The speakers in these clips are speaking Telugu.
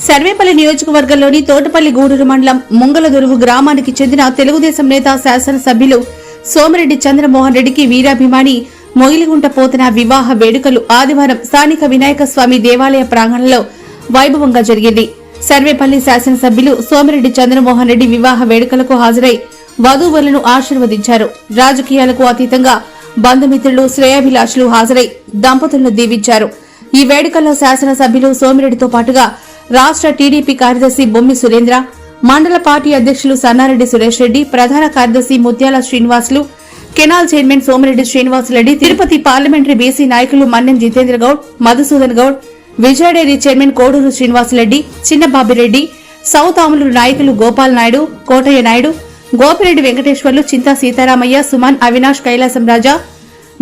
సర్వేపల్లి నియోజకవర్గంలోని తోటపల్లి గూడూరు మండలం ముంగలదురువు గ్రామానికి చెందిన తెలుగుదేశం నేత శాసనసభ్యులు సోమిరెడ్డి చంద్రమోహన్ రెడ్డికి వీరాభిమాని మొగిలిగుంట పోతన వివాహ వేడుకలు ఆదివారం స్థానిక వినాయక స్వామి దేవాలయ ప్రాంగణంలో వైభవంగా జరిగింది. సర్వేపల్లి శాసనసభ్యులు సోమిరెడ్డి చంద్రమోహన్ రెడ్డి వివాహ వేడుకలకు హాజరై వధూవరులను ఆశీర్వదించారు. రాజకీయాలకు అతీతంగా బంధుమిత్రులు శ్రేయాభిలాషులు హాజరై దంపతులను దీవించారు. ఈ వేడుకల్లో శాసనసభ్యులు సోమిరెడ్డితో పాటుగా రాష్ట్ర టీడీపీ కార్యదర్శి బొమ్మి సురేంద్ర, మండల పార్టీ అధ్యక్షులు సన్నారెడ్డి సురేష్ రెడ్డి, ప్రధాన కార్యదర్శి Muthyala Srinivasulu, canal chairman Somireddy Srinivasareddy, Tirupati parliamentary BC నాయకులు Mannem Jitendra Goud, Madhusudan Goud, Vijaya dairy chairman Koduru Srinivasareddy, Chinnababireddy, south Amuluru నాయకులు గోపాల్ నాయుడు, కోటయ్య నాయుడు, గోపిరెడ్డి వెంకటేశ్వర్లు, చింతా సీతారామయ్య, సుమన్, అవినాష్, కైలాసం రాజా,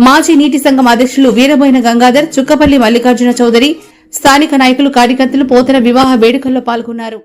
మాజీ నీటి సంఘం అధ్యక్షులు వీరబోయిన గంగాధర్, చుక్కపల్లి మల్లికార్జున చౌదరి, స్థానిక నాయకులు కార్యకర్తలు పోతన వివాహ వేడుకల్లో పాల్గొన్నారు.